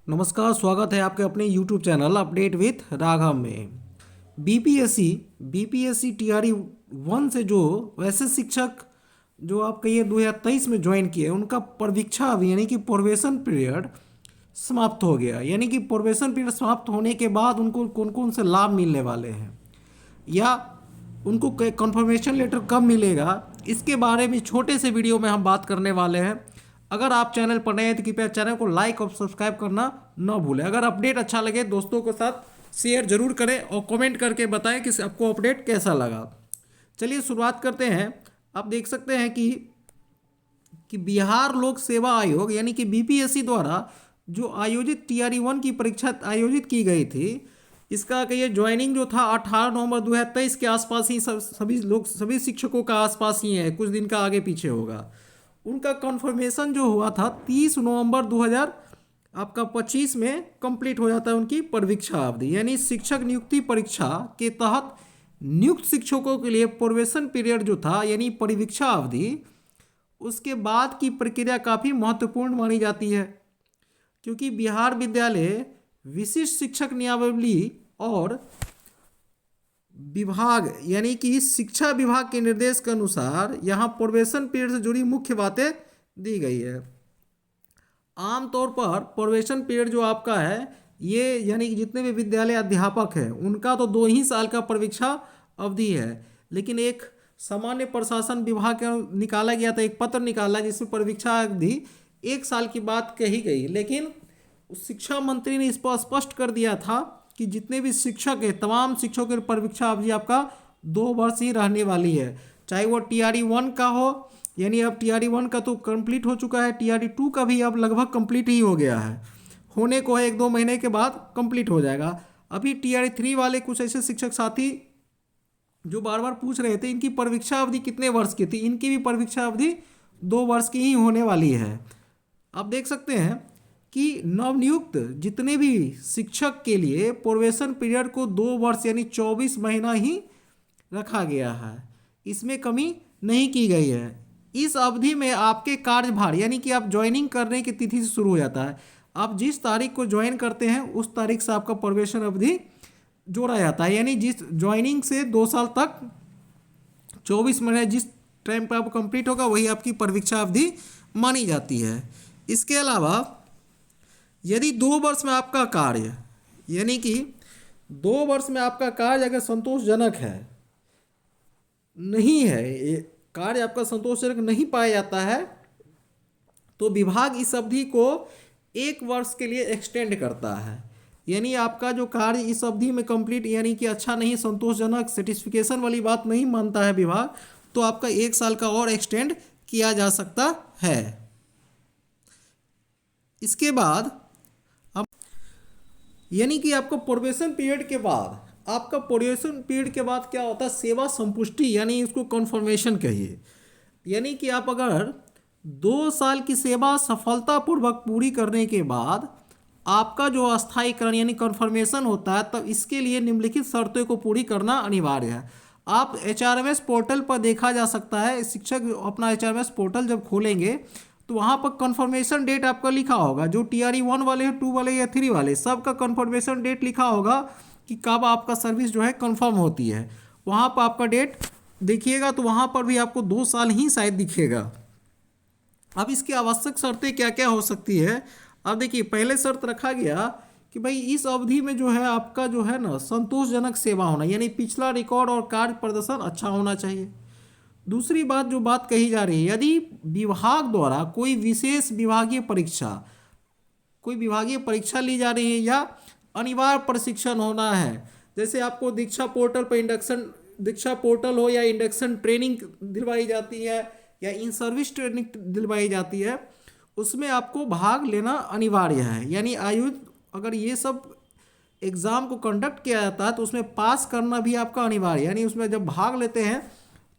नमस्कार, स्वागत है आपके अपने YouTube channel update with Raghav में। बीपीएससी टीआरई 1 से जो वैसे शिक्षक जो आप कहिए 2023 में ज्वाइन किए, उनका परीक्षा अभी यानी कि प्रोबेशन पीरियड समाप्त हो गया। यानी कि प्रोबेशन पीरियड समाप्त होने के बाद उनको कौन कौन से लाभ मिलने वाले हैं या उनको कंफर्मेशन लेटर कब मिलेगा, इसके बारे में छोटे से वीडियो में हम बात करने वाले हैं। अगर आप चैनल पर नए हैं तो कृपया चैनल को लाइक और सब्सक्राइब करना न भूलें। अगर अपडेट अच्छा लगे दोस्तों के साथ शेयर जरूर करें और कमेंट करके बताएं कि आपको अपडेट कैसा लगा। चलिए शुरुआत करते हैं। आप देख सकते हैं कि बिहार लोक सेवा आयोग यानी कि बीपीएससी द्वारा जो आयोजित टीआरई 1 की परीक्षा आयोजित की गई थी, इसका कहिए ज्वाइनिंग जो था 18 नवंबर 2023 के आसपास ही सभी शिक्षकों का आसपास ही है, कुछ दिन का आगे पीछे होगा। उनका कन्फर्मेशन जो हुआ था 30 नवंबर 2025 में कंप्लीट हो जाता है उनकी परीक्षा अवधि। यानी शिक्षक नियुक्ति परीक्षा के तहत नियुक्त शिक्षकों के लिए प्रोबेशन पीरियड जो था यानी परीक्षा अवधि, उसके बाद की प्रक्रिया काफ़ी महत्वपूर्ण मानी जाती है, क्योंकि बिहार विद्यालय विशिष्ट शिक्षक नियमावली और विभाग यानी कि शिक्षा विभाग के निर्देश के अनुसार यहाँ प्रोबेशन पीरियड से जुड़ी मुख्य बातें दी गई है। आमतौर पर प्रोबेशन पीरियड जो आपका है ये यानी कि जितने भी विद्यालय अध्यापक हैं उनका तो 2 ही साल का परीक्षा अवधि है, लेकिन एक सामान्य प्रशासन विभाग का निकाला गया था, एक पत्र निकाला जिसमें परीक्षा अवधि 1 साल की बात कही गई। लेकिन शिक्षा मंत्री ने इस पर स्पष्ट कर दिया था कि जितने भी शिक्षक हैं तमाम शिक्षकों की परीक्षा अवधि आपका 2 वर्ष ही रहने वाली है, चाहे वो टीआरई 1 का हो, यानी अब टीआरई 1 का तो कंप्लीट हो चुका है, टीआरई 2 का भी अब लगभग कंप्लीट ही हो गया है, होने को है 1-2 महीने के बाद कंप्लीट हो जाएगा। अभी टीआरई 3 वाले कुछ ऐसे शिक्षक साथी जो बार बार पूछ रहे थे इनकी परीक्षा अवधि कितने वर्ष की थी, इनकी भी परीक्षा अवधि 2 वर्ष की ही होने वाली है। आप देख सकते हैं कि नवनियुक्त जितने भी शिक्षक के लिए प्रोबेशन पीरियड को 2 वर्ष यानी 24 महीना ही रखा गया है, इसमें कमी नहीं की गई है। इस अवधि में आपके कार्यभार यानी कि आप ज्वाइनिंग करने की तिथि से शुरू हो जाता है। आप जिस तारीख को ज्वाइन करते हैं उस तारीख से आपका प्रोबेशन अवधि जोड़ा जाता है, यानी जिस ज्वाइनिंग से 2 साल तक 24 महीने जिस टाइम पर आप कंप्लीट होगा वही आपकी परीक्षा अवधि मानी जाती है। इसके अलावा यदि 2 वर्ष में आपका कार्य यानी कि 2 वर्ष में आपका कार्य अगर संतोषजनक है नहीं है, ये कार्य आपका संतोषजनक नहीं पाया जाता है, तो विभाग इस अवधि को 1 वर्ष के लिए एक्सटेंड करता है। यानी आपका जो कार्य इस अवधि में कंप्लीट यानी कि अच्छा नहीं, संतोषजनक, सेटिस्फिकेशन वाली बात नहीं मानता है विभाग, तो आपका 1 साल का और एक्सटेंड किया जा सकता है। इसके बाद यानी कि आपको प्रोबेशन पीरियड के बाद क्या होता है, सेवा संपुष्टि यानी इसको कन्फर्मेशन कहिए। यानी कि आप अगर 2 साल की सेवा सफलतापूर्वक पूरी करने के बाद आपका जो अस्थायीकरण यानी कन्फर्मेशन होता है, तब इसके लिए निम्नलिखित शर्तों को पूरी करना अनिवार्य है। आप एचआरएमएस पोर्टल पर देखा जा सकता है, शिक्षक अपना एचआरएमएस पोर्टल जब खोलेंगे तो वहाँ पर कन्फर्मेशन डेट आपका लिखा होगा, जो टीआरई 1 वाले 2 वाले या 3 वाले सबका कन्फर्मेशन डेट लिखा होगा कि कब आपका सर्विस जो है कंफर्म होती है। वहाँ पर आपका डेट देखिएगा तो वहाँ पर भी आपको 2 साल ही शायद दिखेगा। अब इसकी आवश्यक शर्तें क्या क्या हो सकती है। अब देखिए, पहले शर्त रखा गया कि भाई इस अवधि में जो है आपका जो है ना संतोषजनक सेवा होना, यानी पिछला रिकॉर्ड और कार्य प्रदर्शन अच्छा होना चाहिए। दूसरी बात जो बात कही जा रही है, यदि विभाग द्वारा कोई विशेष विभागीय परीक्षा ली जा रही है या अनिवार्य प्रशिक्षण होना है, जैसे आपको दीक्षा पोर्टल हो या इंडक्शन ट्रेनिंग दिलवाई जाती है या इन सर्विस ट्रेनिंग दिलवाई जाती है, उसमें आपको भाग लेना अनिवार्य है। यानी अगर ये सब एग्ज़ाम को कंडक्ट किया जाता है तो उसमें पास करना भी आपका अनिवार्य है। यानी उसमें जब भाग लेते हैं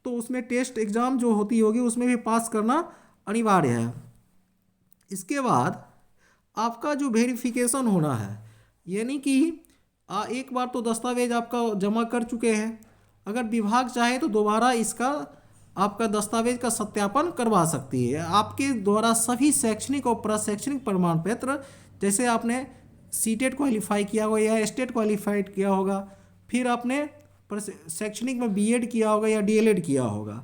तो उसमें टेस्ट एग्ज़ाम जो होगी उसमें भी पास करना अनिवार्य है। इसके बाद आपका जो वेरिफिकेशन होना है, यानी कि एक बार तो दस्तावेज आपका जमा कर चुके हैं, अगर विभाग चाहे तो दोबारा इसका आपका दस्तावेज का सत्यापन करवा सकती है। आपके द्वारा सभी शैक्षणिक और प्रशैक्षणिक प्रमाण पत्र, जैसे आपने सीटेट क्वालिफाई किया होगा या स्टेट क्वालिफाइड किया होगा, फिर आपने शैक्षणिक में बीएड किया होगा या डीएलएड किया होगा,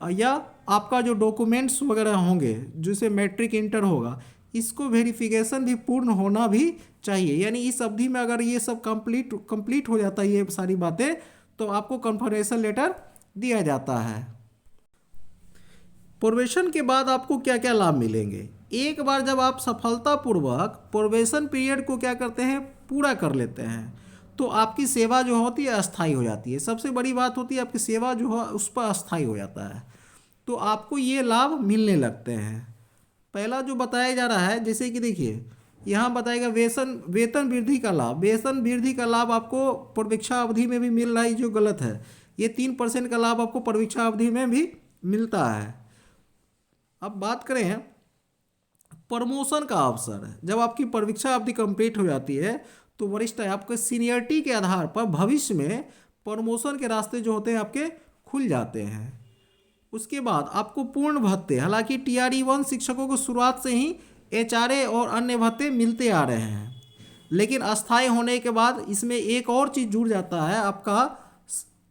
या आपका जो डॉक्यूमेंट्स वगैरह होंगे जैसे मैट्रिक इंटर होगा, इसको वेरिफिकेशन भी पूर्ण होना भी चाहिए। यानी इस अवधि में अगर ये सब कंप्लीट हो जाता है ये सारी बातें, तो आपको कन्फर्मेशन लेटर दिया जाता है। प्रोबेशन के बाद आपको क्या क्या लाभ मिलेंगे? एक बार जब आप सफलतापूर्वक प्रोबेशन पीरियड को क्या करते हैं, पूरा कर लेते हैं, तो आपकी सेवा जो होती है अस्थायी हो जाती है। सबसे बड़ी बात होती है आपकी सेवा जो है उस पर अस्थायी हो जाता है, तो आपको ये लाभ मिलने लगते हैं। पहला जो बताया जा रहा है, जैसे कि देखिए यहाँ बताएगा वेतन वृद्धि का लाभ। वेतन वृद्धि का लाभ आपको परीक्षा अवधि में भी मिल रहा है, जो गलत है। ये 3% का लाभ आपको परीक्षा अवधि में भी मिलता है। अब बात करें प्रमोशन का अवसर, जब आपकी परीक्षा अवधि कंप्लीट हो जाती है तो वरिष्ठ आपके सीनियरिटी के आधार पर भविष्य में प्रमोशन के रास्ते जो होते हैं आपके खुल जाते हैं। उसके बाद आपको पूर्ण भत्ते, हालांकि TRE-1 शिक्षकों को शुरुआत से ही HRA और अन्य भत्ते मिलते आ रहे हैं, लेकिन अस्थायी होने के बाद इसमें एक और चीज़ जुड़ जाता है,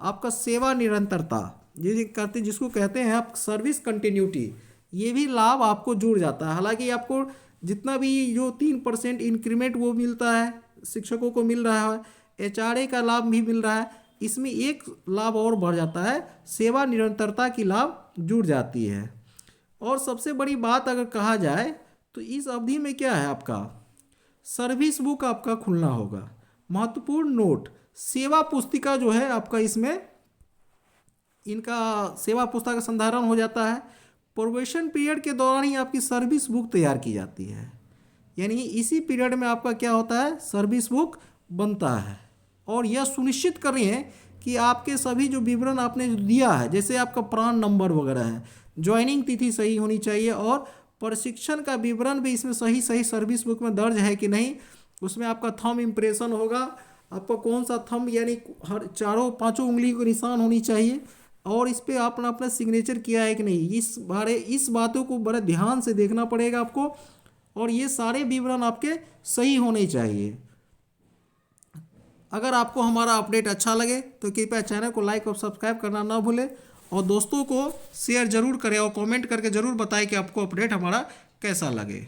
आपका सेवा निरंतरता, जिसको कहते हैं आप सर्विस कंटिन्यूटी, ये भी लाभ आपको जुड़ जाता है। हालांकि आपको जितना भी जो 3% इंक्रीमेंट वो मिलता है शिक्षकों को मिल रहा है, HRA का लाभ भी मिल रहा है, इसमें एक लाभ और बढ़ जाता है, सेवा निरंतरता की लाभ जुड़ जाती है। और सबसे बड़ी बात अगर कहा जाए तो इस अवधि में क्या है, आपका सर्विस बुक आपका खुलना होगा। महत्वपूर्ण नोट, सेवा पुस्तिका जो है आपका, इसमें इनका सेवा पुस्तिका का संधारण हो जाता है। प्रोबेशन पीरियड के दौरान ही आपकी सर्विस बुक तैयार की जाती है, यानी इसी पीरियड में आपका क्या होता है, सर्विस बुक बनता है। और यह सुनिश्चित करें कि आपके सभी जो विवरण आपने जो दिया है, जैसे आपका प्रान नंबर वगैरह है, ज्वाइनिंग तिथि सही होनी चाहिए, और प्रशिक्षण का विवरण भी इसमें सही सर्विस बुक में दर्ज है कि नहीं, उसमें आपका थंब इम्प्रेशन होगा, आपका कौन सा थंब, यानी हर 4-5 उंगली को निशान होनी चाहिए, और इस पर आपने अपना सिग्नेचर किया है कि नहीं, इस बातों को बड़े ध्यान से देखना पड़ेगा आपको, और ये सारे विवरण आपके सही होने चाहिए। अगर आपको हमारा अपडेट अच्छा लगे तो कृपया चैनल को लाइक और सब्सक्राइब करना ना भूलें, और दोस्तों को शेयर जरूर करें और कमेंट करके ज़रूर बताएं कि आपको अपडेट हमारा कैसा लगे।